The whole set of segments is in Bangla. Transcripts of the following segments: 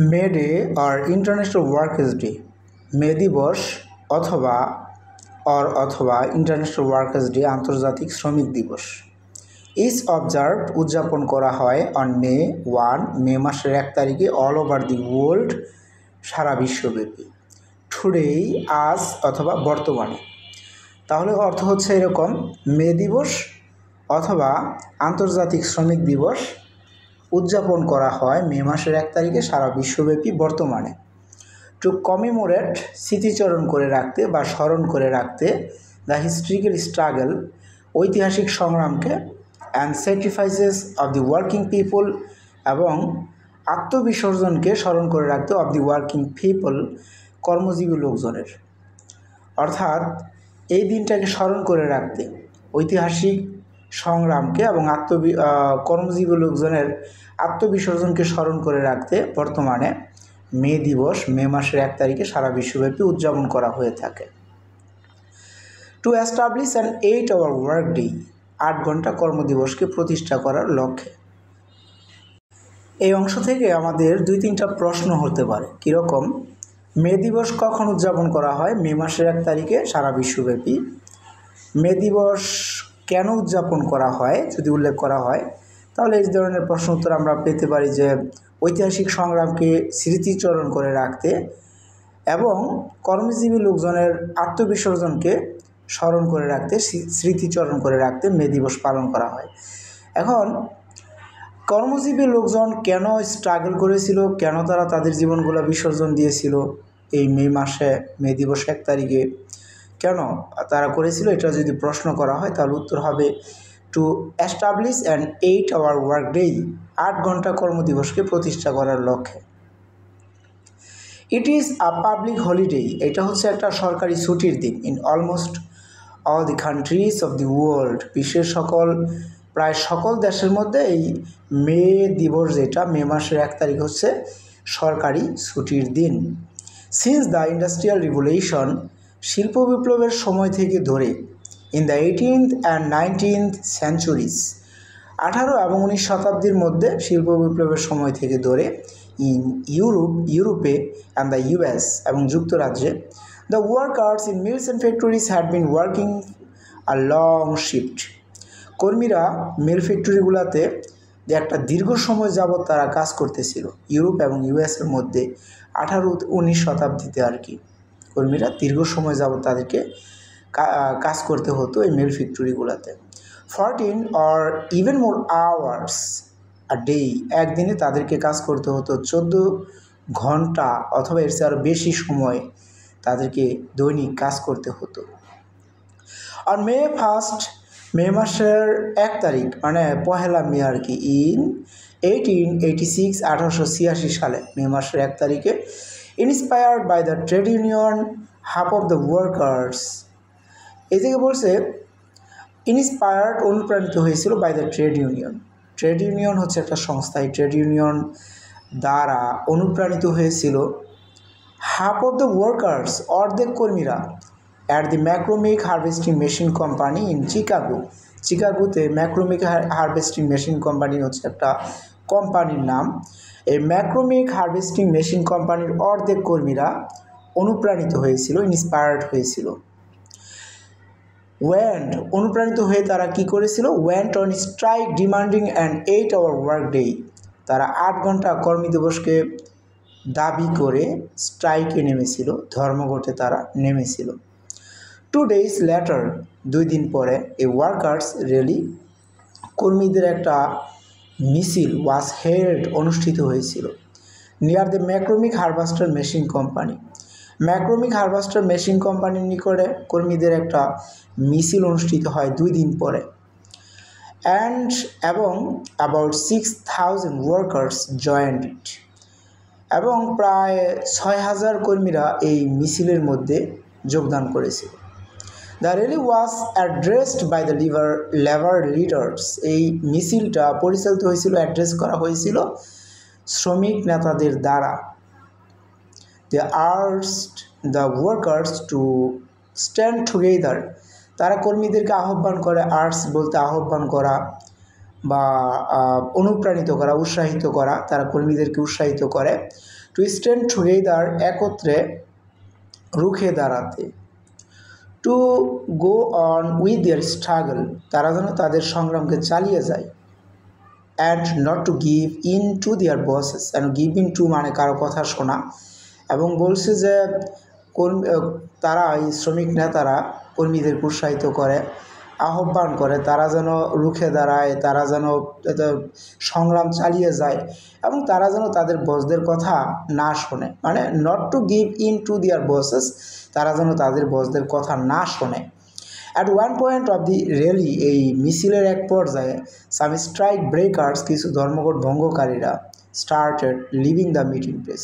মে ডে আর ইন্টারন্যাশনাল ওয়ার্কার্স ডে, মে দিবস অথবা ইন্টারন্যাশনাল ওয়ার্কার্স ডে আন্তর্জাতিক শ্রমিক দিবস ইজ অবজার্ভড উদযাপন করা হয় অন মে মাসের 1 তারিখে অল ওভার দি ওয়ার্ল্ড, সারা বিশ্বব্যাপী। টুডেই আজ অথবা বর্তমানে, তাহলে অর্থ হচ্ছে এরকম: মে দিবস অথবা আন্তর্জাতিক শ্রমিক দিবস উদযাপন করা হয় মে মাসের 1 তারিখে সারা বিশ্বব্যাপী বর্তমানে। টু কমিমোরেট, স্মৃতিচরণ করে রাখতে বা স্মরণ করে রাখতে, দ্য হিস্ট্রিক্যাল স্ট্রাগল, ঐতিহাসিক সংগ্রামকে, and sacrifices of the working people, এবং আত্মবিসর্জনকে স্মরণ করে রাখতে অফ দি ওয়ার্কিং পিপল, কর্মজীবী লোকজনের। অর্থাৎ এই দিনটাকে স্মরণ করে রাখতে, ঐতিহাসিক সংগ্রামকে এবং কর্মজীবী লোকজনের আত্মবিসর্জনকে স্মরণ করে রাখতে বর্তমানে মে দিবস মে মাসের 1 তারিখে সারা বিশ্বব্যাপী উদযাপন করা হয়ে থাকে। To establish an 8-hour work day, 8 ঘন্টা কর্মদিবসকে প্রতিষ্ঠা করার লক্ষ্যে। এই অংশ থেকে আমাদের 2-3টা প্রশ্ন হতে পারে। কীরকম? মে দিবস কখন উদযাপন করা হয়? মে মাসের 1 তারিখে সারা বিশ্বব্যাপী। মে দিবস কেন উদযাপন করা হয় যদি উল্লেখ করা হয়, তাহলে এই ধরনের প্রশ্ন উত্তর আমরা পেতে পারি যে ঐতিহাসিক সংগ্রামকে স্মৃতিচরণ করে রাখতে এবং কর্মজীবী লোকজনের আত্মবিসর্জনকে স্মরণ করে রাখতে, স্মৃতিচরণ করে রাখতে মে দিবস পালন করা হয়। এখন কর্মজীবী লোকজন কেন স্ট্রাগল করেছিল, কেন তারা তাদের জীবনগুলো বিসর্জন দিয়েছিল এই মে মাসে, মে দিবস 1 তারিখে কেন তারা করেছিল, এটা যদি প্রশ্ন করা হয় তাহলে উত্তর হবে to establish an 8-hour work day, 8 ঘন্টা কর্মদিবসকে প্রতিষ্ঠা করার লক্ষ্যে। It is a public holiday, এটা হচ্ছে একটা সরকারি ছুটির দিন in almost all the country's of the world, বিশ্বের প্রায় সকল দেশের মধ্যে এই মে দিবস, যেটা মে মাসের 1 তারিখ হচ্ছে সরকারি ছুটির দিন। সিন্স দ্য ইন্ডাস্ট্রিয়াল রিভলিউশন, শিল্প বিপ্লবের সময় থেকে ধরে, in the 18th and 19th centuries, 18 এবং 19 শতাব্দীর মধ্যে শিল্প বিপ্লবের সময় থেকে ধরে, ইন ইউরোপে অ্যান্ড দ্য US এবং যুক্তরাজ্যে, the workers in mills and factories had been working a long shift, কর্মীরা মিল ফ্যাক্টরিগুলোতে একটা দীর্ঘ সময় যাবৎ তারা কাজ করতেছিল। ইউরোপ এবং US এর মধ্যে 18-19 শতাব্দীতে আর কি কর্মীরা দীর্ঘ সময় যাবৎ তাদেরকে কাজ করতে হতো এই মিল ফ্যাক্টরিগুলোতে। 14 or even more hours a day, একদিনে তাদেরকে কাজ করতে হতো 14 ঘন্টা অথবা এর চেয়ে আরও বেশি সময় তাদেরকে দৈনিক কাজ করতে হতো। আর মে মাসের 1 তারিখ মানে পহেলা মে আর কি, ইন 1886, 1886 সালে মে মাসের 1 তারিখে, inspired by the trade union half of the workers, এই থেকে বলছে ইন্সপায়ার্ড, অনুপ্রাণিত হয়েছিল by the trade union. Trade union হচ্ছে একটা সংস্থা, এই ট্রেড ইউনিয়ন দ্বারা অনুপ্রাণিত হয়েছিল হাফ অফ দ্য ওয়ার্কার্স, অর্ধেক কর্মীরা, at the McCormick harvesting machine company in চিকাগোতে ম্যাক্রোমিক হারভেস্টিং মেশিন কোম্পানি হচ্ছে একটা কোম্পানির নাম। এই ম্যাক্রোমিক হারভেস্টিং মেশিন কোম্পানির অর্ধেক কর্মীরা অনুপ্রাণিত হয়েছিল, ইন্সপায়ার্ড হয়েছিল। অনুপ্রাণিত হয়ে তারা কি করেছিল? Went on strike demanding an 8-hour work day, তারা 8 ঘন্টা কর্মদিবসকে দাবি করে স্ট্রাইকে নেমেছিল, ধর্মঘটে তারা নেমেছিল। 2 days later, 2 দিন পরে, এ ওয়ার্কার্স র্যালি, কর্মীদের একটা মিছিল, ওয়াজ হেল্ড, অনুষ্ঠিত হয়েছিল near the McCormick harvester machine company. McCormick harvester machine কোম্পানির নিকটে কর্মীদের একটা মিছিল অনুষ্ঠিত হয় 2 দিন পরে। এবং অ্যাবাউট 6,000 ওয়ার্কার্স জয়েন্ট ইট, এবং প্রায় 6,000 কর্মীরা এই মিছিলের মধ্যে যোগদান করেছিল। The rally was addressed by the labour leaders, এই মিছিলটা পরিচালিত হয়েছিল, অ্যাড্রেস করা হয়েছিল শ্রমিক নেতাদের দ্বারা। They urged the workers to stand together, তারা কর্মীদেরকে আহ্বান করে, আর্জ বলতে আহ্বান করা বা অনুপ্রাণিত করা, উৎসাহিত করা, তারা কর্মীদেরকে উৎসাহিত করে, টু টু স্ট্যান্ড টুগেদার, একত্রে রুখে দাঁড়াতে, to go on with their struggle, তারা যেন তাদের সংগ্রামকে চালিয়ে যায়, and not to give in to their bosses, and give in to মানে কারো কথা শোনা। এবং বলছে যে তারা এই শ্রমিক নেতারা কর্মীদেরকে উৎসাহিত করে, আহ্বান করে তারা যেন রুখে দাঁড়ায়, তারা যেন সংগ্রাম চালিয়ে যায় এবং তারা যেন তাদের বসদের কথা না শোনে, মানে not to give in to their bosses, তারা যেন তাদের বসদের কথা না শোনে। At one point of the rally, এই মিছিলের এক পর্যায়ে সাম স্ট্রাইক ব্রেকার্স, কিছু ধর্মঘট ভঙ্গকারীরা started leaving the meeting place,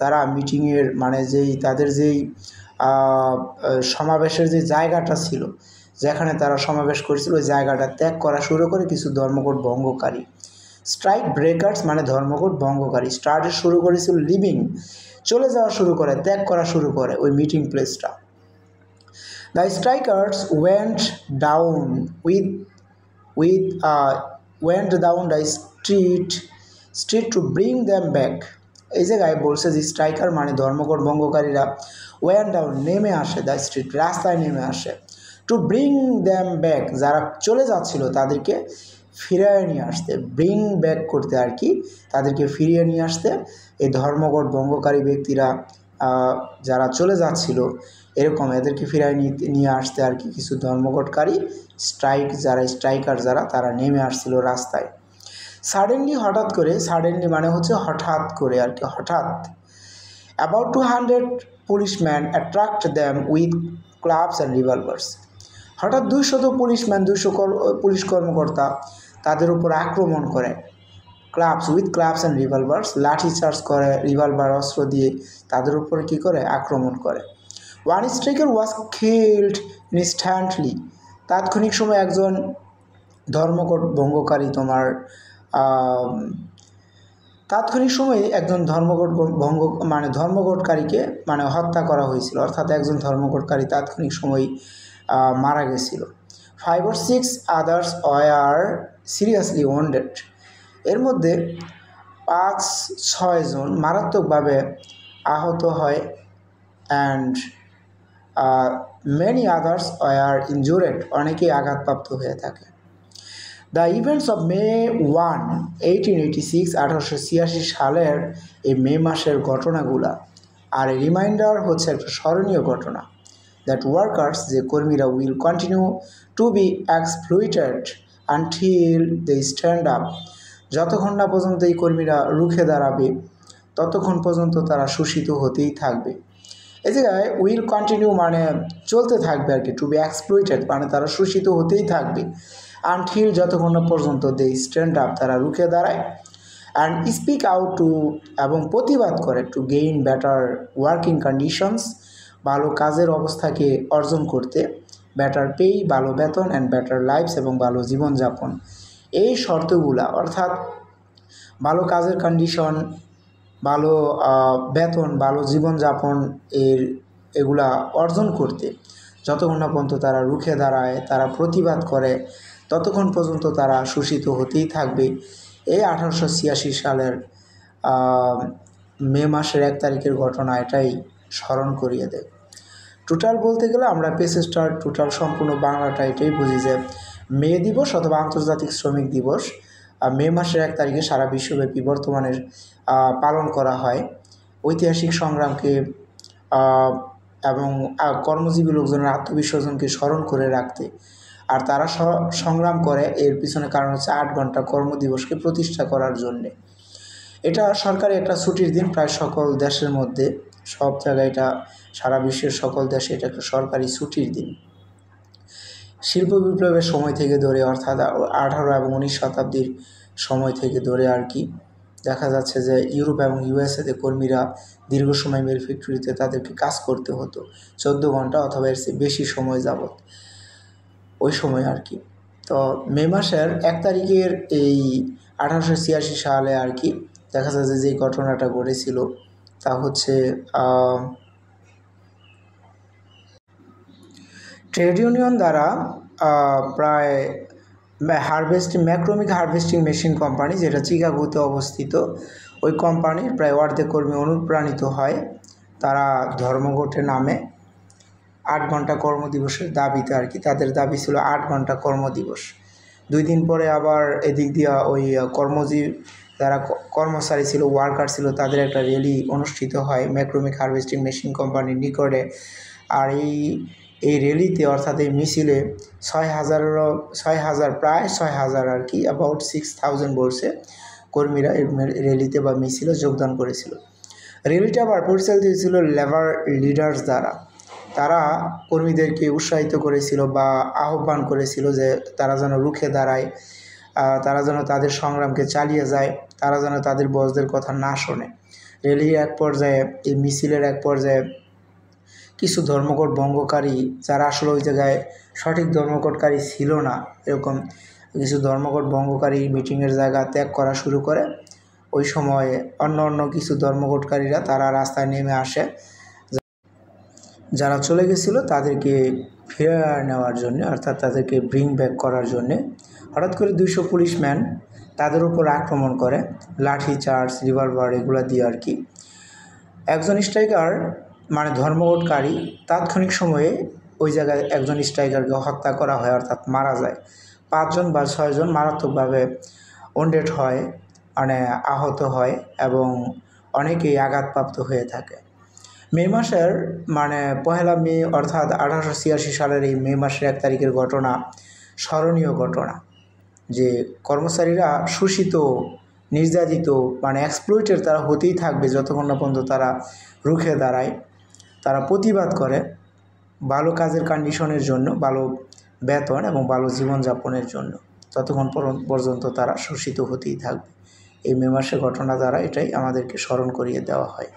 তারা মিটিংয়ের মানে তাদের সমাবেশের যে জায়গাটা ছিল, যেখানে তারা সমাবেশ করেছিল ওই জায়গাটা ত্যাগ করা শুরু করে কিছু ধর্মঘট ভঙ্গকারী। স্ট্রাইক ব্রেকার্স মানে ধর্মঘট ভঙ্গকারী, স্টার্টেড শুরু করেছিল লিভিং, চলে যাওয়া শুরু করে, ত্যাগ করা শুরু করে ওই মিটিং প্লেসটা। The strikers went down the street to bring them back. এই জায়গায় বলছে যে স্ট্রাইকার মানে ধর্মঘট ভঙ্গকারীরা, ওয়েন্ট ডাউন নেমে আসে, দ্য স্ট্রিট রাস্তায় নেমে আসে, টু ব্রিং দ্যাম ব্যাক যারা চলে যাচ্ছিল তাদেরকে ফিরিয়ে নিয়ে আসতে, ব্রিং ব্যাক করতে আর কি, তাদেরকে ফিরিয়ে নিয়ে আসতে এই ধর্মঘট ভঙ্গকারী ব্যক্তিরা যারা চলে যাচ্ছিল এরকম এদেরকে ফিরিয়ে নিয়ে আসতে আর কি কিছু ধর্মঘটকারী স্ট্রাইকার যারা তারা নেমে আসছিল রাস্তায়। সাডেনলি হঠাৎ করে, সাডেনলি মানে হচ্ছে হঠাৎ করে আর কি, হঠাৎ। About 200 policeman attract them with clubs and রিভলভার্স, হঠাৎ 200 পুলিশম্যান, 200 পুলিশ কর্মকর্তা তাদের উপর আক্রমণ করে, উইথ ক্লাবস অ্যান্ড রিভলভার্স, লাঠি চার্জ করে, রিভলভার অস্ত্র দিয়ে তাদের উপর কী করে আক্রমণ করে। One striker was killed instantly, তাৎক্ষণিক সময় একজন ধর্মঘট ভঙ্গকারী তাৎক্ষণিক সময়ে একজন ধর্মঘটকারীকে মানে হত্যা করা হয়েছিল, অর্থাৎ একজন ধর্মঘটকারী তাৎক্ষণিক সময় মারা গেছিল। 5 or 6 others were seriously wounded, এর মধ্যে 5-6 জন মারাত্মকভাবে আহত হয়, and many others were injured, অনেকেই আঘাতপ্রাপ্ত হয়ে থাকে। দ্য ইভেন্টস অফ মে 1, 1886, 1886 সালের এই মে মাসের ঘটনাগুলা আর রিমাইন্ডার হচ্ছে একটা স্মরণীয় ঘটনা, দ্যাট ওয়ার্কার্স যে কর্মীরা will continue to be exploited until they stand up, যতক্ষণ না পর্যন্ত এই কর্মীরা রুখে দাঁড়াবে ততক্ষণ পর্যন্ত তারা শোষিত হতেই থাকবে। এই জায়গায় উইল কন্টিনিউ মানে চলতে থাকবে আর কি, টু বি এক্সপ্লয়েটেড মানে তারা শোষিত হতেই থাকবে, আনটিল যতক্ষণ না পর্যন্ত দে স্ট্যান্ড আপ তারা রুখে দাঁড়ায়, অ্যান্ড স্পিক আউট টু এবং প্রতিবাদ করে, to gain better working conditions ভালো কাজের অবস্থাকে অর্জন করতে, বেটার পে ভালো বেতন, অ্যান্ড বেটার লাইফস এবং ভালো জীবনযাপন, এই শর্তগুলা অর্থাৎ ভালো কাজের কন্ডিশন, ভালো বেতন, ভালো জীবনযাপন এগুলা অর্জন করতে যতক্ষণ না পর্যন্ত তারা রুখে দাঁড়ায়, তারা প্রতিবাদ করে, ততক্ষণ পর্যন্ত তারা শোষিত হতেই থাকবে। এই 1886 সালের মে মাসের 1 তারিখের ঘটনা এটাই স্মরণ করিয়ে দেয়। টোটাল বলতে গেলে আমরা পেসেজটার টোটাল সম্পূর্ণ বাংলাটা এটাই বুঝি যে মে দিবস অথবা আন্তর্জাতিক শ্রমিক দিবস মে মাসের 1 তারিখে সারা বিশ্বব্যাপী বর্তমানের পালন করা হয় ঐতিহাসিক সংগ্রামকে এবং কর্মজীবী লোকজনের আত্মবিসর্জনকে স্মরণ করে রাখতে। আর তারা সংগ্রাম করে, এর পিছনে কারণ হচ্ছে 8 ঘন্টা কর্মদিবসকে প্রতিষ্ঠা করার জন্যে। এটা সরকারি একটা ছুটির দিন, প্রায় সকল দেশের মধ্যে, সব জায়গায় এটা, সারা বিশ্বের সকল দেশে এটা একটা সরকারি ছুটির দিন। শিল্প বিপ্লবের সময় থেকে ধরে অর্থাৎ 18 এবং 19 শতাব্দীর সময় থেকে ধরে আর কি দেখা যাচ্ছে যে ইউরোপ এবং ইউএসএতে কর্মীরা দীর্ঘ সময় মিল ফ্যাক্টরিতে তাদেরকে কাজ করতে হতো 14 ঘন্টা অথবা এর চেয়ে বেশি সময় যাবত ওই সময় আর কি। তো মে মাসের 1 তারিখের এই 1886 সালে আর কি দেখা যাচ্ছে যে ঘটনাটা ঘটেছিল তা হচ্ছে ট্রেড ইউনিয়ন দ্বারা প্রায় ম্যাক্রোমিক হারভেস্টিং মেশিন কোম্পানি, যেটা চিকাগোতে অবস্থিত, ওই কোম্পানির প্রায় অর্ধেক কর্মী অনুপ্রাণিত হয় তারা ধর্মঘটে নামে 8 ঘন্টা কর্মদিবসের দাবিতে আর কি। তাদের দাবি ছিল 8 ঘন্টা কর্মদিবস। 2 দিন পরে আবার এদিক দিয়া ওই যারা কর্মচারী ছিল, ওয়ার্কার ছিল, তাদের একটা র্যালি অনুষ্ঠিত হয় ম্যাক্রোমিক হারভেস্টিং মেশিন কোম্পানির নিকটে। আর এই র্যালিতে, অর্থাৎ এই মিছিলে 6,000 প্রায় 6,000 আর কি, অ্যাবাউট 6,000 বলছে কর্মীরা এই র্যালিতে বা মিছিলে যোগদান করেছিল। র্যালিটা আবার পরিচালিত হয়েছিল লেবার লিডার্স দ্বারা। তারা কর্মীদেরকে উৎসাহিত করেছিল বা আহ্বান করেছিল যে তারা যেন রুখে দাঁড়ায়, তারা যেন তাদের সংগ্রামকে চালিয়ে যায়, তারা যেন তাদের বসদের কথা না শোনে। র্যালির এক পর্যায়ে, এই মিছিলের এক পর্যায়ে কিছু ধর্মঘট ভঙ্গকারী, যারা আসলে ওই জায়গায় সঠিক ধর্মঘটকারী ছিল না, এরকম কিছু ধর্মঘট ভঙ্গকারী মিটিংয়ের জায়গা ত্যাগ করা শুরু করে। ওই সময় অন্য কিছু ধর্মঘটকারীরা তারা রাস্তায় নেমে আসে, যারা চলে গেছিলো তাদেরকে ফিরে নেওয়ার জন্য, অর্থাৎ তাদেরকে ব্রিং ব্যাক করার জন্যে। হঠাৎ করে 200 পুলিশম্যান তাদের উপর আক্রমণ করে, লাঠি চার্জ, রিভলভার এগুলো দিয়ে আর কি। একজন স্ট্রাইকার, মানে ধর্মঘটকারী, তাৎক্ষণিক সময়ে ওই জায়গায় একজন স্ট্রাইকারকে হত্যা করা হয়, অর্থাৎ মারা যায়। 5 জন বা 6 জন মারাত্মকভাবে ওন্ডেড হয়, মানে আহত হয়, এবং অনেকেই আঘাতপ্রাপ্ত হয়ে থাকে। মে মাসের, মানে 1 মে অর্থাৎ 1886 সালের এই মে মাসের 1 তারিখের ঘটনা স্মরণীয় ঘটনা, যে কর্মচারীরা শোষিত, নির্যাতিত, মানে এক্সপ্লয়েটেড তারা হতেই থাকবে যতক্ষণ না পর্যন্ত তারা রুখে দাঁড়ায়, তারা প্রতিবাদ করে ভালো কাজের কন্ডিশনের জন্য, ভালো বেতন এবং ভালো জীবনযাপনের জন্য, ততক্ষণ পর্যন্ত তারা শোষিত হতেই থাকবে। এই মে মাসের ঘটনা দ্বারা এটাই আমাদেরকে স্মরণ করিয়ে দেওয়া হয়।